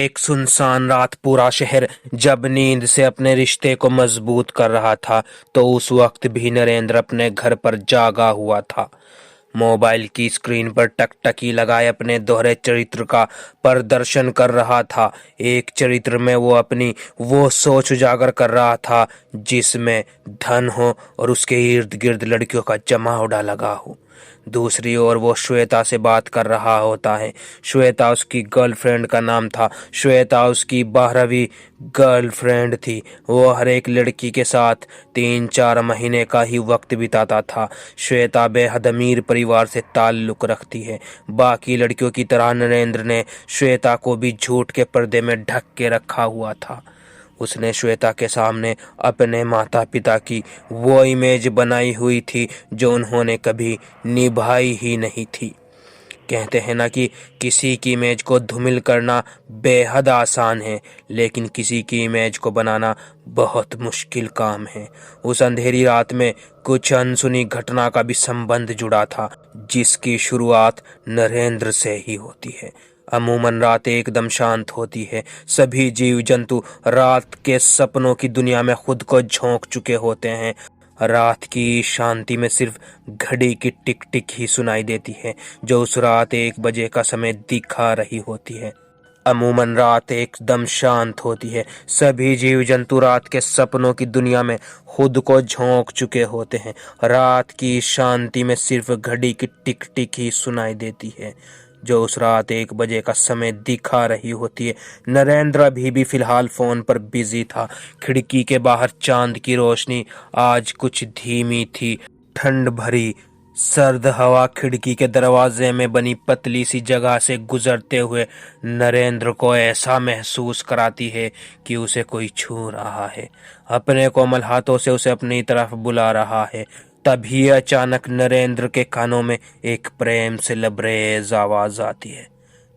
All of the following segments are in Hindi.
एक सुनसान रात पूरा शहर जब नींद से अपने रिश्ते को मजबूत कर रहा था तो उस वक्त भी नरेंद्र अपने घर पर जागा हुआ था। मोबाइल की स्क्रीन पर टकटकी लगाए अपने दोहरे चरित्र का प्रदर्शन कर रहा था। एक चरित्र में वो अपनी वो सोच उजागर कर रहा था जिसमें धन हो और उसके इर्द गिर्द लड़कियों का जमावड़ा लगा हो। दूसरी ओर वो श्वेता से बात कर रहा होता है। श्वेता उसकी गर्लफ्रेंड का नाम था। श्वेता उसकी 12वीं गर्लफ्रेंड थी। वो हर एक लड़की के साथ 3-4 महीने का ही वक्त बिताता था। श्वेता बेहद अमीर परिवार से ताल्लुक रखती है। बाकी लड़कियों की तरह नरेंद्र ने श्वेता को भी झूठ के पर्दे में ढक के रखा हुआ था। उसने श्वेता के सामने अपने माता पिता की वो इमेज बनाई हुई थी जो उन्होंने कभी निभाई ही नहीं थी। कहते हैं ना कि किसी की इमेज को धूमिल करना बेहद आसान है, लेकिन किसी की इमेज को बनाना बहुत मुश्किल काम है। उस अंधेरी रात में कुछ अनसुनी घटना का भी संबंध जुड़ा था, जिसकी शुरुआत नरेंद्र से ही होती है। अमूमन रात एकदम शांत होती है। सभी जीव जंतु रात के सपनों की दुनिया में खुद को झोंक चुके होते हैं। रात की शांति में सिर्फ घड़ी की टिक टिक ही सुनाई देती है, जो उस रात 1 बजे का समय दिखा रही होती है। अमूमन रात एकदम शांत होती है। सभी जीव जंतु रात के सपनों की दुनिया में खुद को झोंक चुके होते हैं। रात की शांति में सिर्फ घड़ी की टिक टिक ही सुनाई देती है, जो उस रात 1 बजे का समय दिखा रही होती है। नरेंद्र अभी भी फिलहाल फोन पर बिजी था। खिड़की के बाहर चांद की रोशनी आज कुछ धीमी थी। ठंड भरी सर्द हवा खिड़की के दरवाजे में बनी पतली सी जगह से गुजरते हुए नरेंद्र को ऐसा महसूस कराती है कि उसे कोई छू रहा है, अपने कोमल हाथों से उसे अपनी तरफ बुला रहा है। तभी अचानक नरेंद्र के कानों में एक प्रेम से लबरेज आवाज आती है,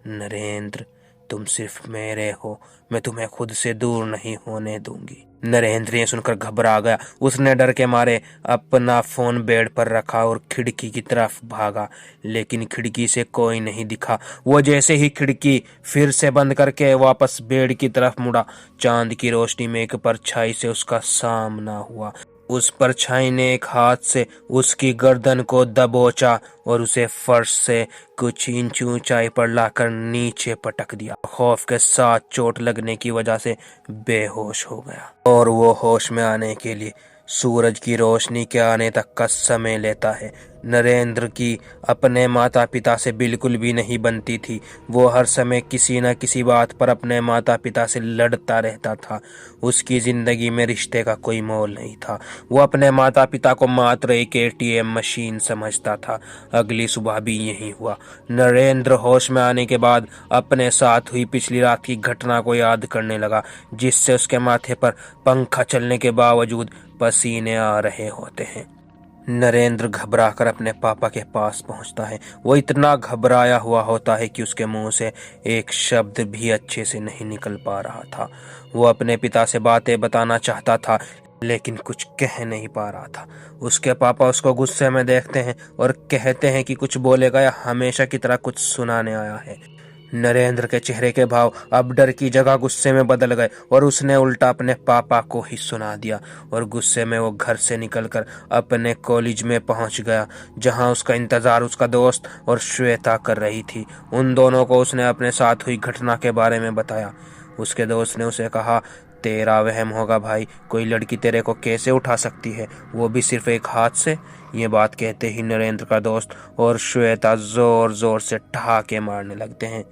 नरेंद्र, तुम सिर्फ मेरे हो, मैं तुम्हें खुद से दूर नहीं होने दूंगी। नरेंद्र ये सुनकर घबरा गया। उसने डर के मारे अपना फोन बेड पर रखा और खिड़की की तरफ भागा, लेकिन खिड़की से कोई नहीं दिखा। वो जैसे ही खिड़की फिर से बंद करके वापस बेड की तरफ मुड़ा, चांद की रोशनी में एक परछाई से उसका सामना हुआ। उस परछाई ने एक हाथ से उसकी गर्दन को दबोचा और उसे फर्श से कुछ इंच ऊंचाई पर लाकर नीचे पटक दिया। खौफ के साथ चोट लगने की वजह से बेहोश हो गया और वो होश में आने के लिए सूरज की रोशनी के आने तक का समय लेता है। नरेंद्र की अपने माता पिता से बिल्कुल भी नहीं बनती थी। वो हर समय किसी न किसी बात पर अपने माता पिता से लड़ता रहता था। उसकी जिंदगी में रिश्ते का कोई मोल नहीं था। वो अपने माता पिता को मात्र एक ATM मशीन समझता था। अगली सुबह भी यही हुआ। नरेंद्र होश में आने के बाद अपने साथ हुई पिछली रात की घटना को याद करने लगा, जिससे उसके माथे पर पंखा चलने के बावजूद पसीने आ रहे होते हैं। नरेंद्र घबराकर अपने पापा के पास पहुंचता है। वो इतना घबराया हुआ होता है कि उसके मुंह से एक शब्द भी अच्छे से नहीं निकल पा रहा था। वो अपने पिता से बातें बताना चाहता था, लेकिन कुछ कह नहीं पा रहा था। उसके पापा उसको गुस्से में देखते हैं और कहते हैं कि कुछ बोलेगा या हमेशा की तरह कुछ सुनाने आया है। नरेंद्र के चेहरे के भाव अब डर की जगह गुस्से में बदल गए और उसने उल्टा अपने पापा को ही सुना दिया और गुस्से में वो घर से निकलकर अपने कॉलेज में पहुंच गया, जहां उसका इंतजार उसका दोस्त और श्वेता कर रही थी। उन दोनों को उसने अपने साथ हुई घटना के बारे में बताया। उसके दोस्त ने उसे कहा, तेरा वहम होगा भाई, कोई लड़की तेरे को कैसे उठा सकती है, वो भी सिर्फ एक हाथ से। ये बात कहते ही नरेंद्र का दोस्त और श्वेता जोर जोर से ठहाके मारने लगते हैं।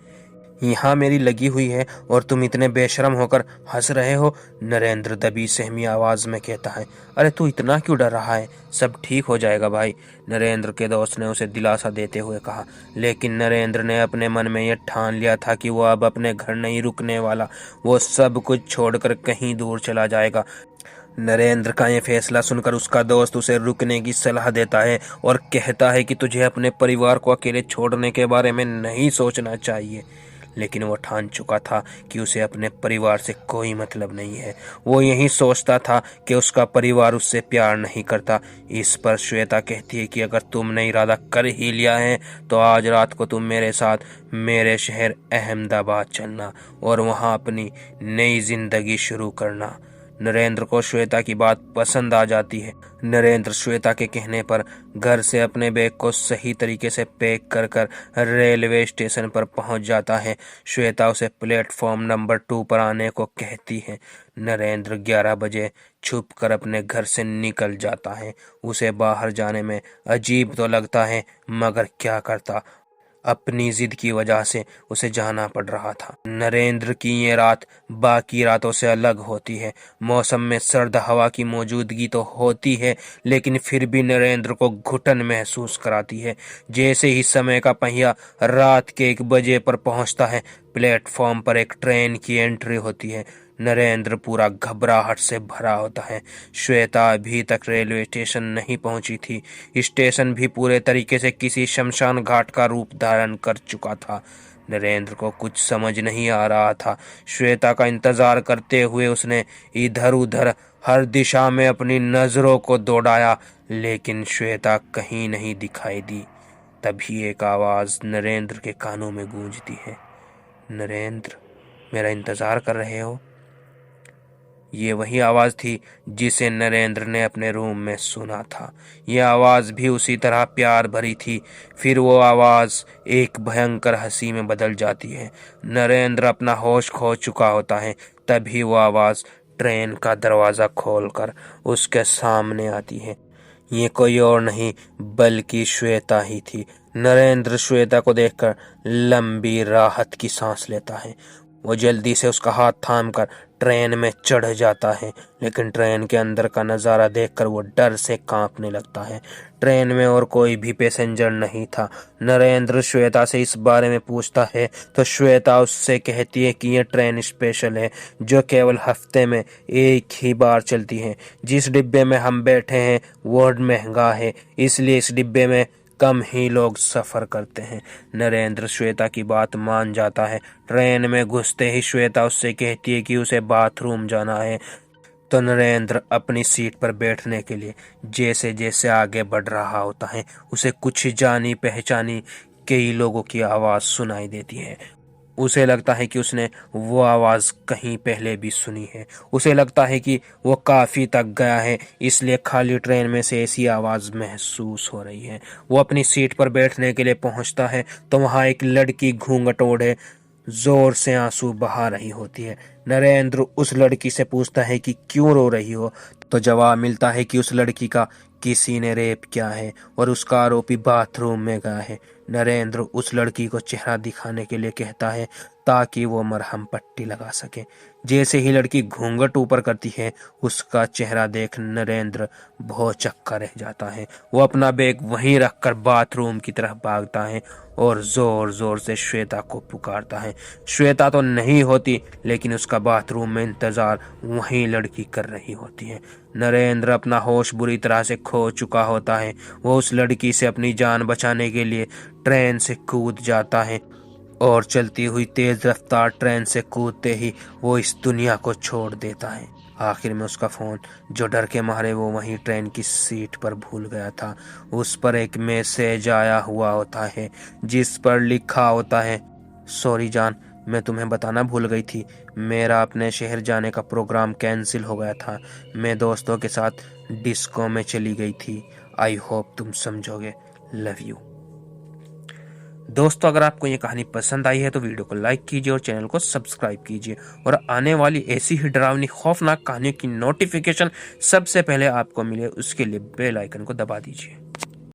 यहाँ मेरी लगी हुई है और तुम इतने बेशरम होकर हंस रहे हो, नरेंद्र दबी सहमी आवाज में कहता है। अरे तू इतना क्यों डर रहा है, सब ठीक हो जाएगा भाई, नरेंद्र के दोस्त ने उसे दिलासा देते हुए कहा। लेकिन नरेंद्र ने अपने मन में यह ठान लिया था कि वो अब अपने घर नहीं रुकने वाला। वो सब कुछ छोड़कर कहीं दूर चला जाएगा। नरेंद्र का यह फैसला सुनकर उसका दोस्त उसे रुकने की सलाह देता है और कहता है कि तुझे अपने परिवार को अकेले छोड़ने के बारे में नहीं सोचना चाहिए। लेकिन वो ठान चुका था कि उसे अपने परिवार से कोई मतलब नहीं है। वो यही सोचता था कि उसका परिवार उससे प्यार नहीं करता। इस पर श्वेता कहती है कि अगर तुमने इरादा कर ही लिया है तो आज रात को तुम मेरे साथ मेरे शहर अहमदाबाद चलना और वहां अपनी नई जिंदगी शुरू करना। नरेंद्र को श्वेता की बात पसंद आ जाती है। नरेंद्र श्वेता के कहने पर घर से अपने बैग को सही तरीके से पैक कर कर रेलवे स्टेशन पर पहुंच जाता है। श्वेता उसे प्लेटफॉर्म नंबर 2 पर आने को कहती है। नरेंद्र 11 बजे छुप कर अपने घर से निकल जाता है। उसे बाहर जाने में अजीब तो लगता है, मगर क्या करता, अपनी जिद की वजह से उसे जाना पड़ रहा था। नरेंद्र की ये रात बाकी रातों से अलग होती है। मौसम में सर्द हवा की मौजूदगी तो होती है, लेकिन फिर भी नरेंद्र को घुटन महसूस कराती है। जैसे ही समय का पहिया रात के 1 बजे पर पहुंचता है, प्लेटफॉर्म पर एक ट्रेन की एंट्री होती है। नरेंद्र पूरा घबराहट से भरा होता है। श्वेता अभी तक रेलवे स्टेशन नहीं पहुंची थी। स्टेशन भी पूरे तरीके से किसी शमशान घाट का रूप धारण कर चुका था। नरेंद्र को कुछ समझ नहीं आ रहा था। श्वेता का इंतजार करते हुए उसने इधर उधर हर दिशा में अपनी नजरों को दौड़ाया, लेकिन श्वेता कहीं नहीं दिखाई दी। तभी एक आवाज नरेंद्र के कानों में गूंजती है, नरेंद्र, मेरा इंतजार कर रहे हो? ये वही आवाज थी जिसे नरेंद्र ने अपने रूम में सुना था। यह आवाज भी उसी तरह प्यार भरी थी। फिर वो आवाज एक भयंकर हंसी में बदल जाती है। नरेंद्र अपना होश खो चुका होता है। तभी वो आवाज ट्रेन का दरवाजा खोलकर उसके सामने आती है। ये कोई और नहीं बल्कि श्वेता ही थी। नरेंद्र श्वेता को देखकर लंबी राहत की सांस लेता है। वो जल्दी से उसका हाथ थामकर ट्रेन में चढ़ जाता है, लेकिन ट्रेन के अंदर का नज़ारा देखकर वो डर से कांपने लगता है। ट्रेन में और कोई भी पैसेंजर नहीं था। नरेंद्र श्वेता से इस बारे में पूछता है तो श्वेता उससे कहती है कि ये ट्रेन स्पेशल है जो केवल हफ्ते में एक ही बार चलती है। जिस डिब्बे में हम बैठे हैं वो महंगा है, इसलिए इस डिब्बे में कम ही लोग सफर करते हैं। नरेंद्र श्वेता की बात मान जाता है। ट्रेन में घुसते ही श्वेता उससे कहती है कि उसे बाथरूम जाना है, तो नरेंद्र अपनी सीट पर बैठने के लिए जैसे जैसे आगे बढ़ रहा होता है, उसे कुछ जानी पहचानी कई लोगों की आवाज सुनाई देती है। उसे लगता है कि उसने वो आवाज कहीं पहले भी सुनी है। उसे लगता है कि वो काफी थक गया है, इसलिए खाली ट्रेन में से ऐसी आवाज महसूस हो रही है। वो अपनी सीट पर बैठने के लिए पहुंचता है तो वहां एक लड़की घूंघट ओढ़े जोर से आंसू बहा रही होती है। नरेंद्र उस लड़की से पूछता है कि क्यों रो रही हो, तो जवाब मिलता है कि उस लड़की का किसी ने रेप किया है और उसका आरोपी बाथरूम में गया है। नरेंद्र उस लड़की को चेहरा दिखाने के लिए कहता है ताकि वो मरहम पट्टी लगा सके। जैसे ही लड़की घूंघट ऊपर करती है, उसका चेहरा देख नरेंद्र भौचक्का रह जाता है। वो अपना बैग वहीं रखकर बाथरूम की तरफ भागता है और जोर जोर से श्वेता को पुकारता है। श्वेता तो नहीं होती, लेकिन उसका बाथरूम में इंतजार वहीं लड़की कर रही होती है। नरेंद्र अपना होश बुरी तरह से खो चुका होता है। वो उस लड़की से अपनी जान बचाने के लिए ट्रेन से कूद जाता है और चलती हुई तेज रफ्तार ट्रेन से कूदते ही वो इस दुनिया को छोड़ देता है। आखिर में उसका फोन, जो डर के मारे वो वहीं ट्रेन की सीट पर भूल गया था, उस पर एक मैसेज आया हुआ होता है जिस पर लिखा होता है, सॉरी जान, मैं तुम्हें बताना भूल गई थी, मेरा अपने शहर जाने का प्रोग्राम कैंसिल हो गया था। मैं दोस्तों के साथ डिस्को में चली गई थी। आई होप तुम समझोगे। Love you. दोस्तों, अगर आपको ये कहानी पसंद आई है तो वीडियो को लाइक कीजिए और चैनल को सब्सक्राइब कीजिए और आने वाली ऐसी ही डरावनी खौफनाक कहानियों की नोटिफिकेशन सबसे पहले आपको मिले उसके लिए बेल आइकन को दबा दीजिए।